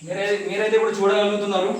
మీరైతే ఇప్పుడు చూడగలుగుతున్నారు.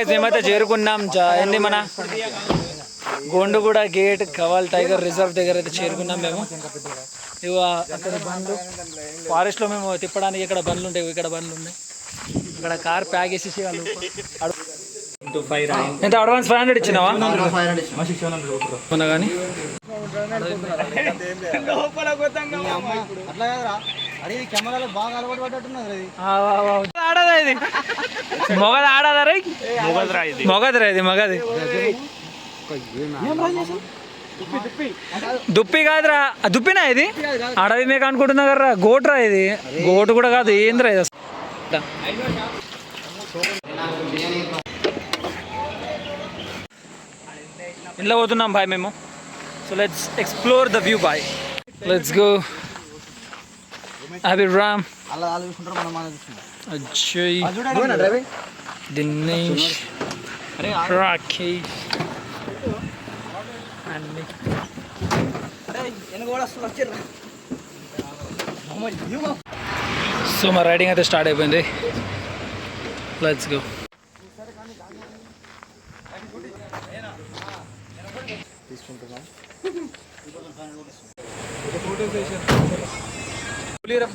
మేమైతే చేరుకున్నాం. ఏంది మన Gonduguda gate Kawal tiger reserve దగ్గర అయితే చేరుకున్నాం మేము. ఇవి అక్కడ బండ్లు ఫారెస్ట్లో మేము తిప్పడానికి ఇక్కడ బండ్లు ఉంటాయి, ఇక్కడ బండ్లు ఉన్నాయి. ఇక్కడ కార్ ప్యాక్ చేసేసి వాళ్ళు ఎంత అడ్వాన్స్ 500 ఇచ్చినావా కానీ ఆడదా ఇది మొగది ఆడదా రై మొగదిరా ఇది మగది దుప్పి కాదురా దుప్పినా ఇది అడవి మేక అనుకుంటున్నా కదరా గోటురా ఇది గోటు కూడా కాదు ఏంద్రా ఇది ఇంట్లో పోతున్నాం బాయ్ మేము. So let's explore the view boy. Let's go. Abhiram Ajay Dinesh Rakesh so మా రైడింగ్ అయితే స్టార్ట్ అయిపోయింది. Let's go.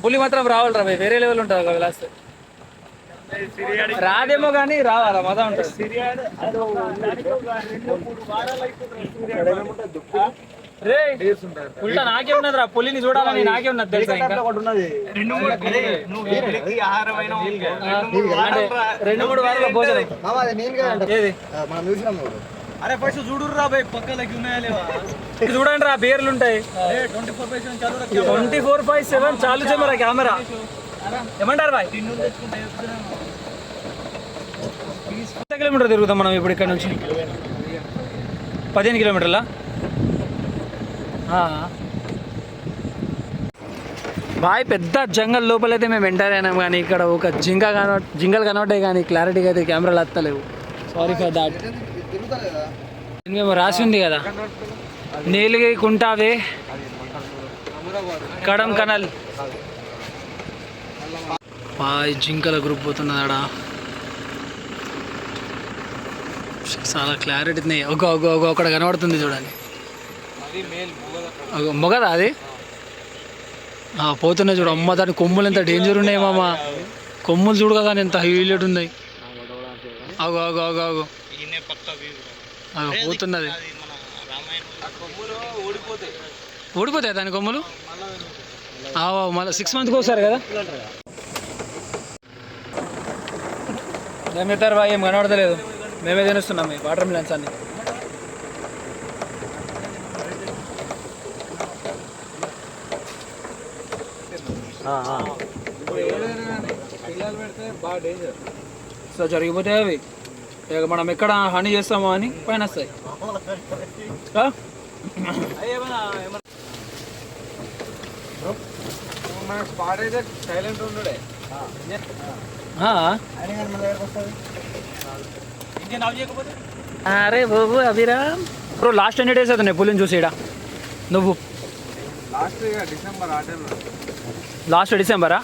పులి మాత్రం రావాలిరా భయ్, వేరే లెవెల్ ఉంటుంది ఒక విలాస్. రాదేమో కానీ రావాలా మజా ఉంటుంది. ఉల్టా నాకే ఉన్నదిరా పులిని చూడాలని నాకే ఉన్నది తెలుసా. ఇంకా 2-3 వారాల భోజనం ఏది అరే ఫస్ట్ చూడుర్రా భయ్ పక్కలకి ఉన్నాయా లేవా చూడండి రా పేర్లు ఉంటాయి. 24/7 చాలు చేయమరా కెమెరా ఏమంటారు బాయ్. 10 కిలోమీటర్ తిరుగుతాం మనం ఇప్పుడు ఇక్కడ నుంచి. 15 కిలోమీటర్లా బాయ్. పెద్ద జంగల్ లోపలైతే మేము ఎంటర్ అయినాం కానీ ఇక్కడ ఒక జింగలు కనబడ్డాయి కానీ క్లారిటీగా అయితే కెమెరాలు వస్తలేవు. Sorry for that. మేము రాసి ఉంది కదా నీలిగి కుంటావే కడం కనల్ బాయ్. జింకల గ్రూప్ పోతున్నదాడా చాలా క్లారిటీ ఉన్నాయి. ఒకటి కనబడుతుంది చూడండి మొగదా అది పోతున్నాయి చూడు. అమ్మ దాని కొమ్ములు ఎంత డేంజర్ ఉన్నాయి మామ. కొమ్ములు చూడు కదా ఎంత హైలైట్ ఉన్నాయి. అగో అగో అగో అగో పోతున్నది. ఓడిపోతాయి దాని కొమ్ములు. మళ్ళీ 6 మంత్కి వస్తారు కదా. ఏం చెప్తారు బాయ్, ఏం కనబడతలేదు. మేమే తినేస్తున్నాం ఈ వాటర్ మిలన్స్ అన్ని. సో జరిగిపోతాయి అవి. ఇక మనం ఎక్కడ హనీ చేస్తామో అని పైన వస్తాయి. అరే బాబు అభిరామ్ బ్రో లాస్ట్ ఎన్ని డేస్ అవుతున్నాయి పులిని చూసి ఇక్కడ నువ్వు? లాస్ట్ డిసెంబరా?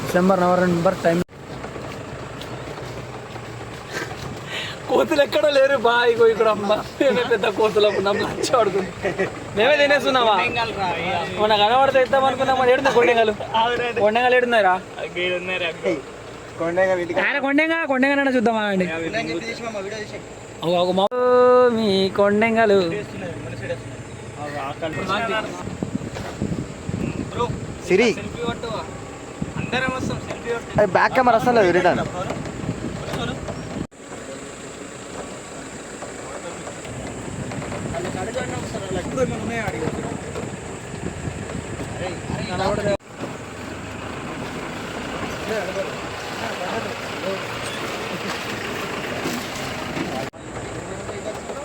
December November time. కోతులు ఎక్కడ లేరు బాయ్. ఇక్కడ అమ్మ మేమే పెద్ద కోతులు లంచ పడుతుంది. మేమే తినేస్తున్నామా? మన కనబడితే ఇద్దాం అనుకున్నాం. ఏడుందా కొండెంగలు? కొండెంగలు ఏడున్నారా? ఆయన కొండెంగా చూద్దామా అండి. మీ కొండెంగలు సిరి బ్యాక్ కెమెరా అసలు రిటర్న్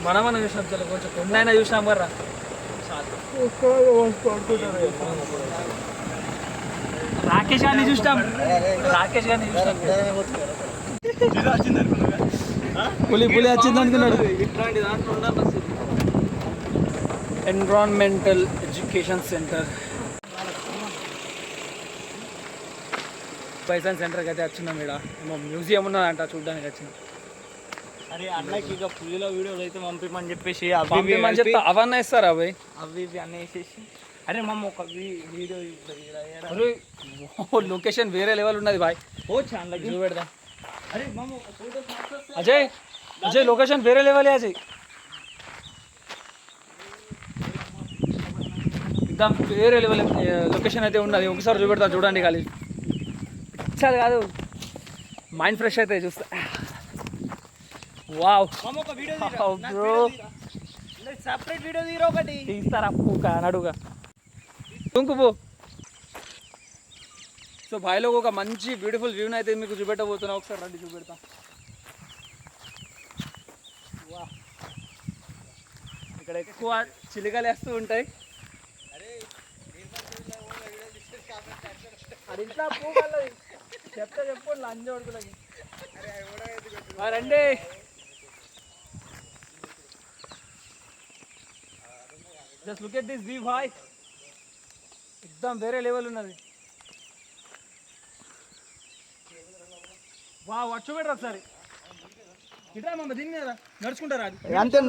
మనం చూసినాం చాలా కొంచెం కొండైనా చూసినాం కర్రా. రాకేష్ గారిని చూసినాం. పులి వచ్చింది అనుకున్నాడు. Environmental education centre. బైసన్ సెంటర్కి అయితే వచ్చినాం. ఇక్కడ ఏమో మ్యూజియం ఉన్నదంట, చూడడానికి వచ్చినాం. అరే అన్నకి ఇక పులిలో వీడియోలు అయితే పంపిమని చెప్పేసి పంపిమని చెప్తా, అవన్నీ ఇస్తారా అవి? అవి అన్నీ వేసేసి అరే మమ్మ ఒక వీడియో లొకేషన్ వేరే లెవెల్ ఉన్నది బాయ్. ఓ చాలా చూపెడదాం. అరే మమ్మ ఫోటో అజయ్ అజయ్ లొకేషన్ వేరే లెవెల్ అజయ్, एकदम వేరే లెవెల్ లొకేషన్ అయితే ఉన్నది. ఒకసారి చూపెడతా చూడండి, ఖాళీ చాలా కాదు, మైండ్ ఫ్రెష్ అయితే చూస్తా. వావ్ ఒక వీడియో బ్రో, సెపరేట్ వీడియో తీరా ఒకటి తీస్తారా నడుగా తుంకుపో. సో బాయ్లో ఒక మంచి బ్యూటిఫుల్ వ్యూని అయితే మీకు చూపెట్టబోతున్నా. ఒకసారి రండి చూపెడతా. వా, ఇక్కడ ఎక్కువ చిలుకలు వేస్తూ ఉంటాయి. అది ఇంట్లో చెప్తా చెప్పండి లంచ కొడుకులకి. రండి. Just look at this view boy, एकदम వేరే లెవెల్ ఉన్నది. వా వచ్చు పెట్టరు ఒకసారి ఇట్రా మమ్మ, దీని మీద నడుచుకుంటారా? అంతే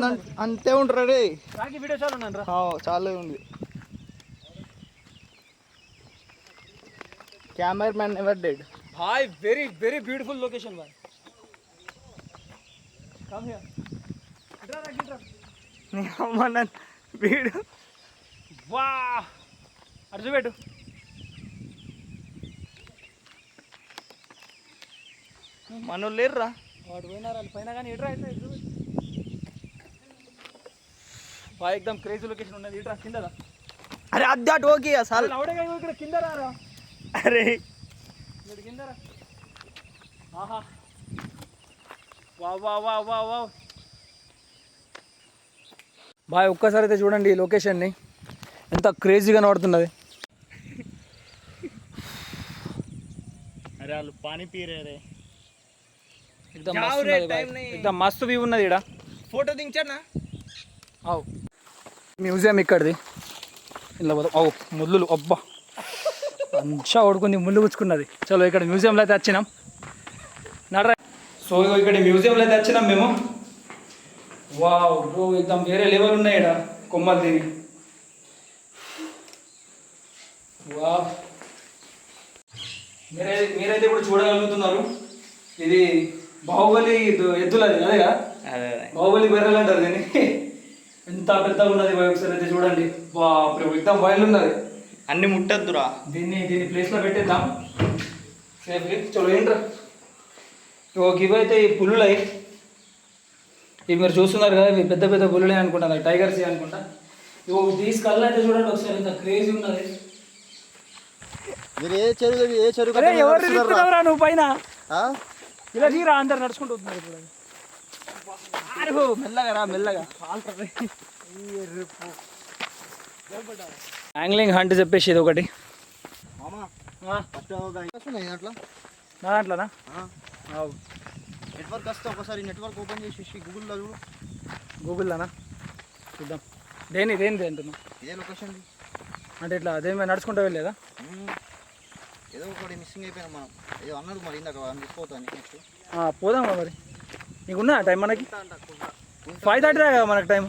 అంతే ఉంటారు రే. రాకి వీడియో చాలు ఉన్నాను రా. చాలా ఉంది. Camera man ever dead. भाई very very beautiful location भाई, come here. इधर आ इधर మన వీడియో वाह अर्जु बैठो. మనోళ్ళు లేరురా వాడు పోయినారా పైన కానీ ఇట్రా అయితే भाई एकदम crazy location ఉన్నది. ఇట్రా కిందరా. అరే అద్దె అటు ఓకే అసలు లౌడే కానీ ఇక్కడ కింద రారా. అరే ఇక్కడ కిందరా. ఆహా వా వా వా వా వా బాయ్, ఒక్కసారి అయితే చూడండి ఈ లొకేషన్ని, ఎంత క్రేజీగా నడుతున్నది. అరే వాళ్ళు పానీ పీరే एकदम मस्त ఉన్నది भाई, एकदम మస్తు వ్యూ ఉన్నది ఇక్కడ. ఫోటో దించానా? అవు మ్యూజియం ఇక్కడిది. ఇలా పోదాం. అవు ముళ్ళు, అబ్బా మంచిగా ఓడుకుంది, ముళ్ళు గుచ్చుకున్నది. చలో ఇక్కడ మ్యూజియంలో అయితే వచ్చినాం. నడరా. సో ఇక్కడ మ్యూజియంలో అయితే వచ్చినాం మేము. వావ్ బ్రో, एकदम వేరే లెవెల్ ఉన్నాయి ఇక్కడ కొమ్మలు దీని. వావ్, మీరైతే ఇప్పుడు చూడగలుగుతున్నారు. ఇది బాహుబలి ఎద్దులది అదేగా, అదే బాహుబలి బర్రెలు అంటారు దీన్ని. ఎంత పెద్దగా ఉన్నది ఒకసారి అయితే చూడండి. एकदम వైల్డ్ ఉన్నది. అన్ని ముట్టద్దురా. దీన్ని ప్లేస్లో పెట్టేద్దాం సేఫ్లీ. చలో ఏంట్రా, ఇవి అయితే ఈ పులులు అవి, ఇవి మీరు చూస్తున్నారు కదా, ఇవి పెద్ద పెద్ద పులులే అనుకుంటాను, టైగర్స్ అనుకుంటా. ఇవి తీసుకెళ్ళి అయితే చూడండి ఒకసారి, ఎంత క్రేజీ ఉన్నది. మీరు ఏ చెరువు ఎవరు తీసుకున్నావురా నువ్వు పైన? ఇలా తీరా, అందరు నడుచుకుంటూ వస్తున్నారు ఇప్పుడు. మెల్లగా రా, మెల్లగా. యాంగ్లింగ్ హంట్ చెప్పేసి ఇది ఒకటి. నా దాంట్లోనా? నెట్వర్క్ వస్తే ఒకసారి నెట్వర్క్ ఓపెన్ చేసి గూగుల్లో చూడు. గూగుల్లోనా? చూద్దాం. దేని అంటున్నావు? ఇదే లొకేషన్ అంటే ఇట్లా అదేమైనా నడుచుకుంటూ వెళ్ళేదా? ఏదో ఒకటి మిస్సింగ్ అయిపోయినా మనం. ఏదో అన్నాడు మరి ఇందాక మిస్పోతాను. నెక్స్ట్ పోదాం మరి. నీకున్నా టైం? మనకి 5:30 కదా మనకు టైం.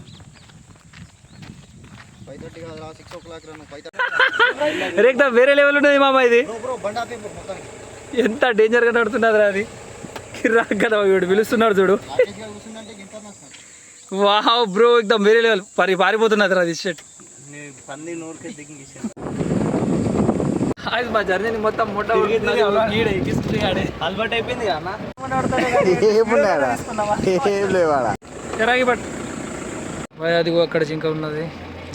5:30 కాదు, 6 o'clock రాను. 5:30 రేక్దా వేరే లెవెల్ ఉన్నది మామ ఇది. బ్రో బండి ఆపి మొత్తం ఎంత డేంజర్గా నడుతున్నది అది. కిరాక్ కదా వీడు పిలుస్తున్నాడు చూడు. కూర్చుందంటే ఇంటర్నేషనల్. వావ్ బ్రో, एकदम వేరే లెవెల్. పారిపోతున్నది అది షర్ట్. పంది నోరుకే దిగించేసి మా జర్నీ మొత్తం అలవాటు అయిపోయింది కదా. ఏం లేవాడా ఎరాగి బట్ అది అక్కడ జింక ఉన్నది.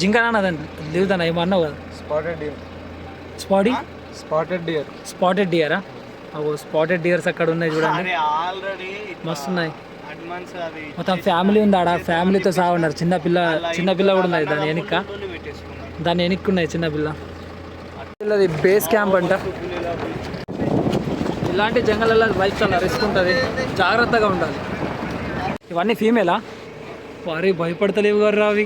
జింక అన్నదండి లేవుతాను ఏమో అన్నావు కదా. స్పాటెడ్ డియరా? స్పాటెడ్ డియర్స్ అక్కడ ఉన్నాయి చూడండి, ఆల్రెడీ మస్తు ఉన్నాయి. అడ్వాన్స్ అది మొత్తం ఫ్యామిలీ ఉంది ఆడ, ఫ్యామిలీతో సహా ఉన్నారు. చిన్నపిల్ల కూడా ఉన్నది దాని వెనక్కున్నాయి చిన్నపిల్ల. పిల్లది బేస్ క్యాంప్ అంట. ఇలాంటి జంగల్లో బైక్ చాలా రిస్క్ ఉంటుంది, జాగ్రత్తగా ఉండాలి. ఇవన్నీ ఫీమేలా? వారి భయపడతలేవు గారు అవి.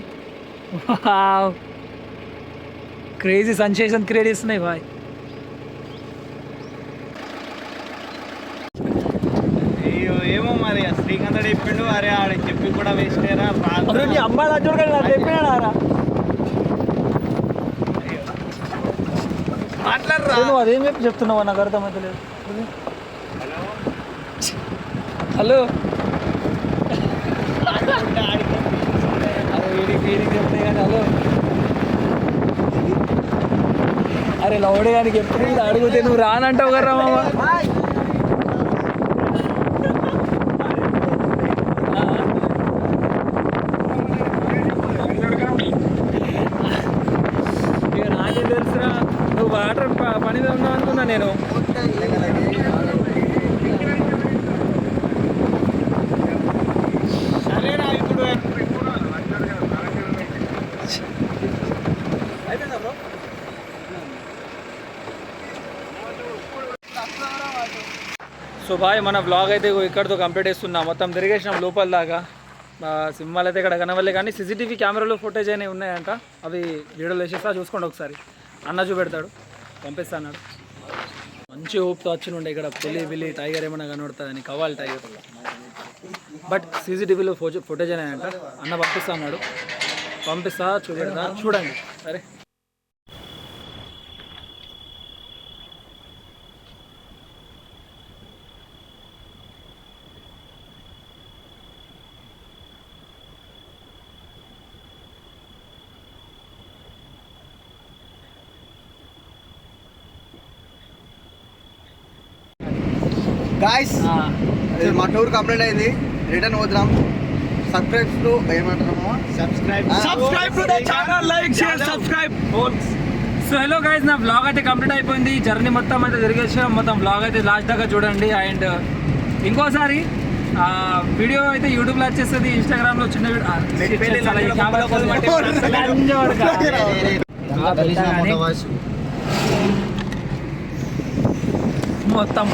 క్రేజీ సెన్సేషన్ క్రియేట్ చేస్తున్నాయి బాయ్. అయ్యో ఏమో మరి ఆ శ్రీకాంత్ చెప్పిండు, అరే ఆడ చెప్పి కూడా వేస్ట్ అయ్యారా నీ అమ్మాయి అర్జున్ గారు నాకు చెప్పినాడారా మాట్లాడరా. నువ్వు అదేం చెప్పి చెప్తున్నావు నాకు అర్థమవుతలేదు. హలో అరే వీడికి చెప్తాయి కానీ హలో అరే లౌడే కానీ ఎప్పుడు ఇది అడిగితే నువ్వు రానంటావు కదా మామ. ఇక నాకేం తెలుసురా, నువ్వు వాటర్ పని మీద ఉన్నావు అనుకున్నా నేను. సరేనా ఇప్పుడు సో బాయ్ మన బ్లాగ్ అయితే ఇక్కడితో కంప్లీట్ చేస్తున్నాం. మొత్తం తిరిగేసినాం లోపల దాకా. సినిమాలు అయితే ఇక్కడ కనవల్లే కానీ సీసీటీవీ కెమెరాలో ఫుటేజ్ అనేవి ఉన్నాయంట. అవి వీడియోలో వేసేస్తా, చూసుకోండి ఒకసారి. అన్న చూపెడతాడు, పంపిస్తా అన్నాడు. మంచి హోప్తో వచ్చి ఉండే ఇక్కడ పులి బిల్లి టైగర్ ఏమైనా కనబడుతుందని, కవ్వాలి టైగర్. బట్ సీసీటీవీలో ఫుటేజ్ అనేయంట. అన్న పంపిస్తా అన్నాడు, పంపిస్తా చూపెడతా, చూడండి సరే. గాయస్ మా టూర్ కంప్లీట్ అయింది, రిటర్న్ పోతున్నాం. సబ్స్క్రైబ్ టు ఏమంటారు subscribe to the channel, like share subscribe. So hello guys, నా బ్లాగ్ అయితే కంప్లీట్ అయిపోయింది. జర్నీ మొత్తం అయితే తిరిగేసాం. మొత్తం బ్లాగ్ అయితే లాస్ట్ దాకా చూడండి. అండ్ ఇంకోసారి వీడియో అయితే యూట్యూబ్లో వచ్చేస్తుంది, ఇన్స్టాగ్రామ్లో చిన్న మొత్తం